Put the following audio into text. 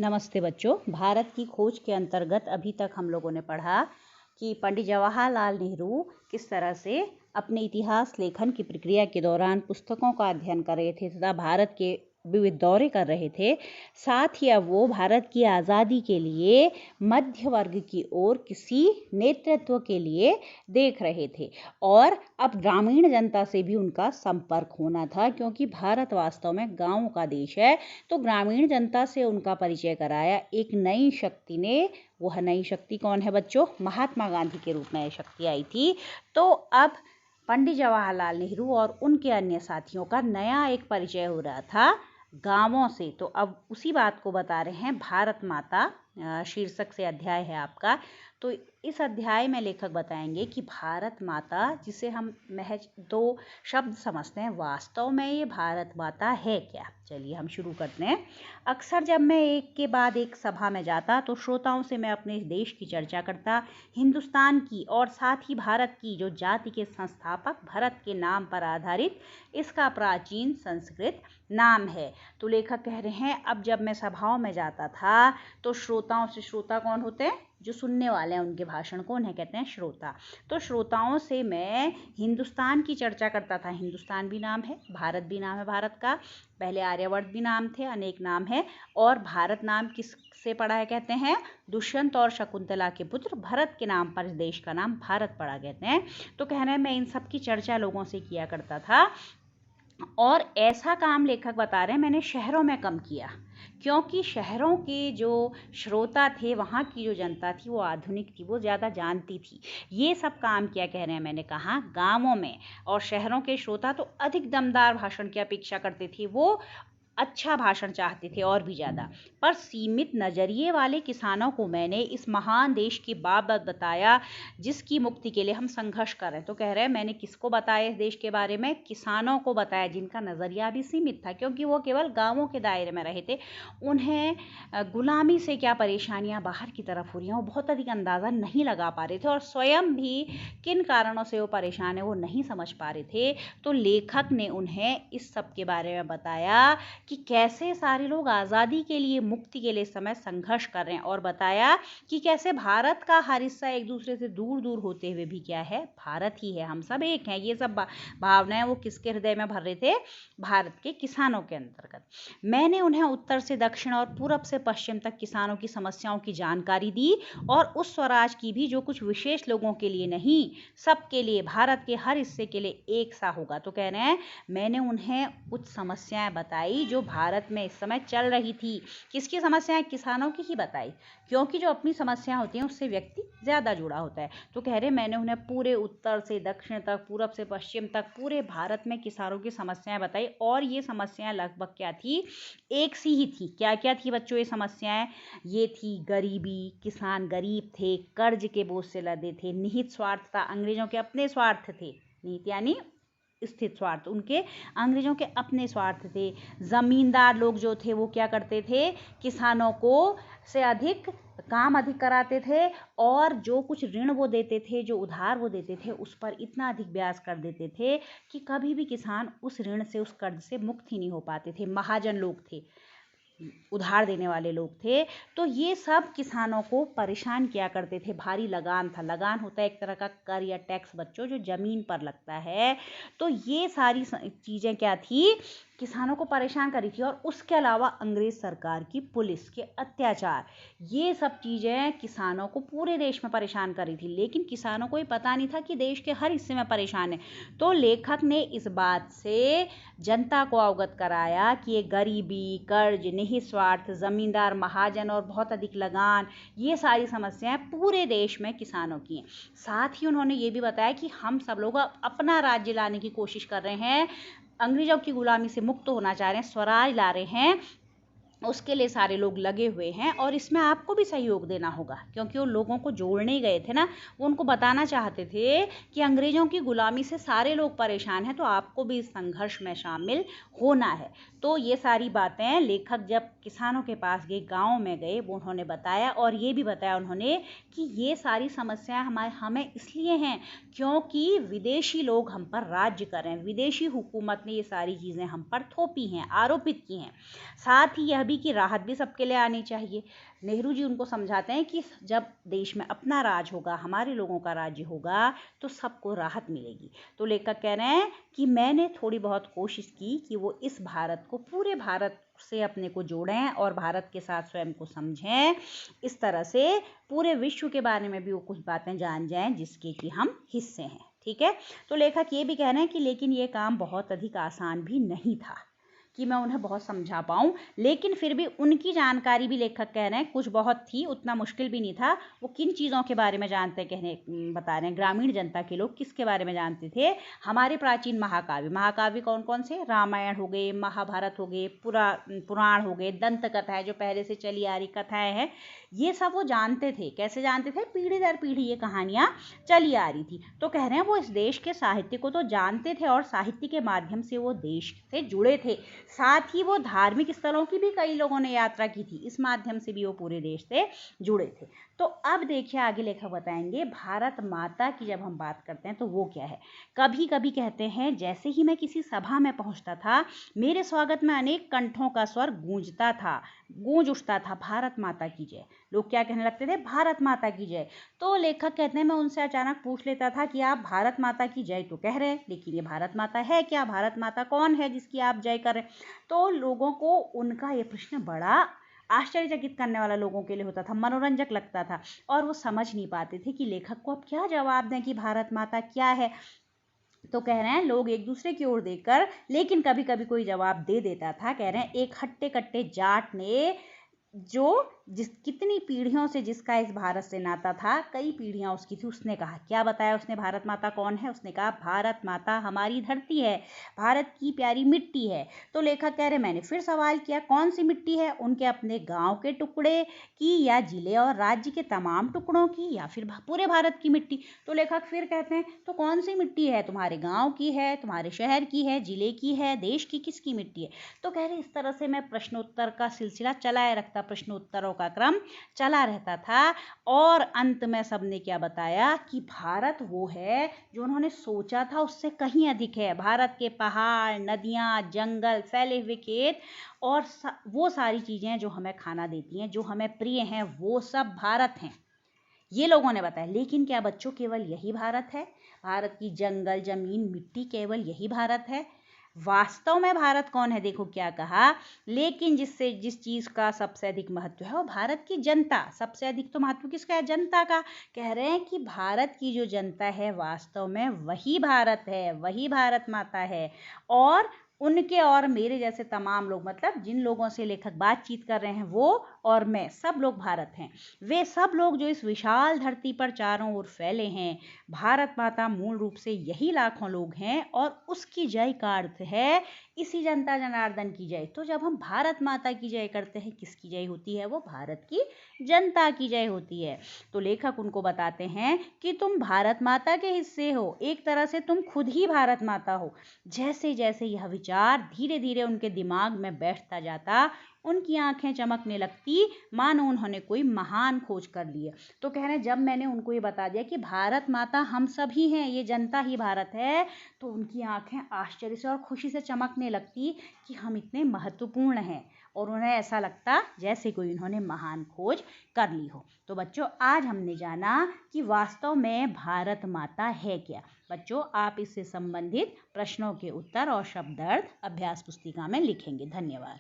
नमस्ते बच्चों। भारत की खोज के अंतर्गत अभी तक हम लोगों ने पढ़ा कि पंडित जवाहरलाल नेहरू किस तरह से अपने इतिहास लेखन की प्रक्रिया के दौरान पुस्तकों का अध्ययन कर रहे थे तथा भारत के विविध दौरे कर रहे थे। साथ ही अब वो भारत की आज़ादी के लिए मध्य वर्ग की ओर किसी नेतृत्व के लिए देख रहे थे और अब ग्रामीण जनता से भी उनका संपर्क होना था, क्योंकि भारत वास्तव में गांवों का देश है। तो ग्रामीण जनता से उनका परिचय कराया एक नई शक्ति ने। वह नई शक्ति कौन है बच्चों? महात्मा गांधी के रूप में यह शक्ति आई थी। तो अब पंडित जवाहरलाल नेहरू और उनके अन्य साथियों का नया एक परिचय हो रहा था गांवों से। तो अब उसी बात को बता रहे हैं। भारत माता शीर्षक से अध्याय है आपका। तो इस अध्याय में लेखक बताएंगे कि भारत माता, जिसे हम महज दो शब्द समझते हैं, वास्तव में ये भारत माता है क्या? चलिए हम शुरू करते हैं। अक्सर जब मैं एक के बाद एक सभा में जाता तो श्रोताओं से मैं अपने देश की चर्चा करता, हिंदुस्तान की और साथ ही भारत की, जो जाति के संस्थापक भरत के नाम पर आधारित इसका प्राचीन संस्कृत नाम है। तो लेखक कह रहे हैं, अब जब मैं सभाओं में जाता था तो श्रोताओं से, श्रोता कौन होते हैं? जो सुनने वाले हैं उनके भाषण को, उन्हें कहते हैं श्रोता। तो श्रोताओं से मैं हिंदुस्तान की चर्चा करता था। हिंदुस्तान भी नाम है, भारत भी नाम है भारत का। पहले आर्यवर्त भी नाम थे, अनेक नाम है। और भारत नाम किससे पड़ा है कहते हैं? दुष्यंत और शकुंतला के पुत्र भरत के नाम पर इस देश का नाम भारत पड़ा कहते हैं। तो कह रहे हैं मैं इन सब की चर्चा लोगों से किया करता था। और ऐसा काम लेखक बता रहे हैं मैंने शहरों में कम किया, क्योंकि शहरों के जो श्रोता थे, वहाँ की जो जनता थी, वो आधुनिक थी, वो ज़्यादा जानती थी। ये सब काम किया, कह रहे हैं मैंने कहा, गांवों में। और शहरों के श्रोता तो अधिक दमदार भाषण की अपेक्षा करते थे, वो अच्छा भाषण चाहते थे और भी ज़्यादा। पर सीमित नज़रिए वाले किसानों को मैंने इस महान देश की बाबत बताया जिसकी मुक्ति के लिए हम संघर्ष कर रहे हैं। तो कह रहे हैं मैंने किसको बताया इस देश के बारे में? किसानों को बताया, जिनका नज़रिया भी सीमित था, क्योंकि वो केवल गाँवों के दायरे में रहे थे। उन्हें गुलामी से क्या परेशानियाँ बाहर की तरफ हो रही हैं वो बहुत अधिक अंदाज़ा नहीं लगा पा रहे थे, और स्वयं भी किन कारणों से वो परेशान है वो नहीं समझ पा रहे थे। तो लेखक ने उन्हें इस सब के बारे में बताया कि कैसे सारे लोग आज़ादी के लिए, मुक्ति के लिए इस समय संघर्ष कर रहे हैं, और बताया कि कैसे भारत का हर हिस्सा एक दूसरे से दूर दूर होते हुए भी क्या है? भारत ही है, हम सब एक हैं। ये सब भावनाएं वो किसके हृदय में भर रहे थे? भारत के किसानों के अंतर्गत। मैंने उन्हें उत्तर से दक्षिण और पूरब से पश्चिम तक किसानों की समस्याओं की जानकारी दी, और उस स्वराज की भी जो कुछ विशेष लोगों के लिए नहीं, सबके लिए, भारत के हर हिस्से के लिए एक सा होगा। तो कह रहे हैं मैंने उन्हें कुछ समस्याएं बताई जो भारत में इस समय चल रही थी। किसकी समस्याएं? किसानों की ही बताई, क्योंकि जो अपनी समस्याएं होती हैं उससे व्यक्ति ज़्यादा जुड़ा होता है। तो कह रहे मैंने उन्हें पूरे उत्तर से दक्षिण तक, पूरब से पश्चिम तक, पूरे भारत में किसानों की समस्याएं बताई। और ये समस्याएं लगभग क्या थी? एक सी ही थी। क्या क्या थी बच्चों ये समस्याएं? ये थी गरीबी, किसान गरीब थे, कर्ज के बोझ से लदे थे, निहित स्वार्थ था, अंग्रेजों के अपने स्वार्थ थे। निहित यानी स्थित स्वार्थ, उनके अंग्रेजों के अपने स्वार्थ थे। जमींदार लोग जो थे वो क्या करते थे? किसानों को से अधिक काम अधिक कराते थे, और जो कुछ ऋण वो देते थे, जो उधार वो देते थे, उस पर इतना अधिक ब्याज कर देते थे कि कभी भी किसान उस ऋण से, उस कर्ज से मुक्त ही नहीं हो पाते थे। महाजन लोग थे, उधार देने वाले लोग थे। तो ये सब किसानों को परेशान किया करते थे। भारी लगान था। लगान होता है एक तरह का कर या टैक्स बच्चों, जो जमीन पर लगता है। तो ये सारी चीज़ें क्या थी? किसानों को परेशान करी थी। और उसके अलावा अंग्रेज सरकार की पुलिस के अत्याचार, ये सब चीज़ें किसानों को पूरे देश में परेशान करी थी। लेकिन किसानों को ये पता नहीं था कि देश के हर हिस्से में परेशान है। तो लेखक ने इस बात से जनता को अवगत कराया कि ये गरीबी, कर्ज, निहित स्वार्थ, जमींदार, महाजन और बहुत अधिक लगान, ये सारी समस्याएं पूरे देश में किसानों की हैं। साथ ही उन्होंने ये भी बताया कि हम सब लोग अपना राज्य लाने की कोशिश कर रहे हैं, अंग्रेजों की गुलामी से मुक्त होना चाह रहे हैं, स्वराज ला रहे हैं, उसके लिए सारे लोग लगे हुए हैं। और इसमें आपको भी सहयोग देना होगा, क्योंकि वो लोगों को जोड़ने गए थे ना, वो उनको बताना चाहते थे कि अंग्रेजों की गुलामी से सारे लोग परेशान हैं, तो आपको भी इस संघर्ष में शामिल होना है। तो ये सारी बातें लेखक जब किसानों के पास गए, गाँव में गए, वो उन्होंने बताया। और ये भी बताया उन्होंने कि ये सारी समस्याएं हमें इसलिए हैं क्योंकि विदेशी लोग हम पर राज्य कर रहे हैं, विदेशी हुकूमत ने ये सारी चीज़ें हम पर थोपी हैं, आरोपित की हैं। साथ ही यह गरीबी की राहत भी सबके लिए आनी चाहिए। नेहरू जी उनको समझाते हैं कि जब देश में अपना राज होगा, हमारे लोगों का राज्य होगा, तो सबको राहत मिलेगी। तो लेखक कह रहे हैं कि मैंने थोड़ी बहुत कोशिश की कि वो इस भारत को, पूरे भारत से अपने को जोड़ें और भारत के साथ स्वयं को समझें। इस तरह से पूरे विश्व के बारे में भी वो कुछ बातें जान जाएं जिसके कि हम हिस्से हैं। ठीक है। तो लेखक ये भी कह रहे हैं कि लेकिन ये काम बहुत अधिक आसान भी नहीं था कि मैं उन्हें बहुत समझा पाऊँ, लेकिन फिर भी उनकी जानकारी भी लेखक कह रहे हैं कुछ बहुत थी, उतना मुश्किल भी नहीं था। वो किन चीज़ों के बारे में जानते बता रहे हैं, ग्रामीण जनता के लोग किसके बारे में जानते थे? हमारे प्राचीन महाकाव्य कौन कौन से? रामायण हो गए, महाभारत हो गए, पुराण हो गए, दंत कथाएं जो पहले से चली आ रही कथाएं हैं, ये सब वो जानते थे। कैसे जानते थे? पीढ़ी दर पीढ़ी ये कहानियाँ चली आ रही थी। तो कह रहे हैं वो इस देश के साहित्य को तो जानते थे और साहित्य के माध्यम से वो देश से जुड़े थे। साथ ही वो धार्मिक स्थलों की भी कई लोगों ने यात्रा की थी, इस माध्यम से भी वो पूरे देश से जुड़े थे। तो अब देखिए आगे लेखक बताएंगे भारत माता की जब हम बात करते हैं तो वो क्या है। कभी कभी कहते हैं जैसे ही मैं किसी सभा में पहुंचता था, मेरे स्वागत में अनेक कंठों का स्वर गूंज उठता था, भारत माता की जय। लोग क्या कहने लगते थे? भारत माता की जय। तो लेखक कहते हैं मैं उनसे अचानक पूछ लेता था कि आप भारत माता की जय तो कह रहे हैं, लेकिन ये भारत माता है क्या? भारत माता कौन है जिसकी आप जय कर रहे हैं? तो लोगों को उनका ये प्रश्न बड़ा आश्चर्यचकित करने वाला लोगों के लिए होता था, मनोरंजक लगता था, और वो समझ नहीं पाते थे कि लेखक को अब क्या जवाब दें कि भारत माता क्या है। तो कह रहे हैं लोग एक दूसरे की ओर देखकर, लेकिन कभी कभी कोई जवाब दे देता था। कह रहे हैं एक हट्टे कट्टे जाट ने कितनी पीढ़ियों से जिसका इस भारत से नाता था, कई पीढ़ियां उसकी थी, उसने कहा, क्या बताया उसने भारत माता कौन है? उसने कहा भारत माता हमारी धरती है, भारत की प्यारी मिट्टी है। तो लेखक कह रहे मैंने फिर सवाल किया कौन सी मिट्टी है? उनके अपने गांव के टुकड़े की या जिले और राज्य के तमाम टुकड़ों की या फिर पूरे भारत की मिट्टी? तो लेखक फिर कहते हैं तो कौन सी मिट्टी है? तुम्हारे गाँव की है, तुम्हारे शहर की है, जिले की है, देश की, किसकी मिट्टी है? तो कह रहे इस तरह से मैं प्रश्नोत्तर का सिलसिला चलाए रखता, प्रश्नोत्तरों का क्रम चला रहता था, और अंत में सबने क्या बताया कि भारत वो है जो उन्होंने सोचा था उससे कहीं अधिक है। भारत के पहाड़, नदियां, जंगल, फैले हुए खेत और वो सारी चीजें जो हमें खाना देती हैं, जो हमें प्रिय हैं, वो सब भारत हैं, ये लोगों ने बताया। लेकिन क्या बच्चों केवल यही भारत है? भारत की जंगल, जमीन, मिट्टी केवल यही भारत है? वास्तव में भारत कौन है? देखो क्या कहा, लेकिन जिस चीज का सबसे अधिक महत्व है वो भारत की जनता। सबसे अधिक तो महत्व किसका है? जनता का। कह रहे हैं कि भारत की जो जनता है वास्तव में वही भारत है, वही भारत माता है। और उनके और मेरे जैसे तमाम लोग, मतलब जिन लोगों से लेखक बातचीत कर रहे हैं, वो और मैं, सब लोग भारत हैं। वे सब लोग जो इस विशाल धरती पर चारों ओर फैले हैं, भारत माता मूल रूप से यही लाखों लोग हैं, और उसकी जय का अर्थ है इसी जनता जनार्दन की जय। तो जब हम भारत माता की जय करते हैं, किसकी जय होती है? वो भारत की जनता की जय होती है। तो लेखक उनको बताते हैं कि तुम भारत माता के हिस्से हो, एक तरह से तुम खुद ही भारत माता हो। जैसे जैसे यह विचार धीरे धीरे उनके दिमाग में बैठता जाता, उनकी आंखें चमकने लगती, मानो उन्होंने कोई महान खोज कर ली है। तो कह रहे हैं जब मैंने उनको ये बता दिया कि भारत माता हम सभी हैं, ये जनता ही भारत है, तो उनकी आंखें आश्चर्य से और खुशी से चमकने लगती कि हम इतने महत्वपूर्ण हैं, और उन्हें ऐसा लगता जैसे कोई उन्होंने महान खोज कर ली हो। तो बच्चों आज हमने जाना कि वास्तव में भारत माता है क्या। बच्चों आप इससे संबंधित प्रश्नों के उत्तर और शब्दार्थ अभ्यास पुस्तिका में लिखेंगे। धन्यवाद।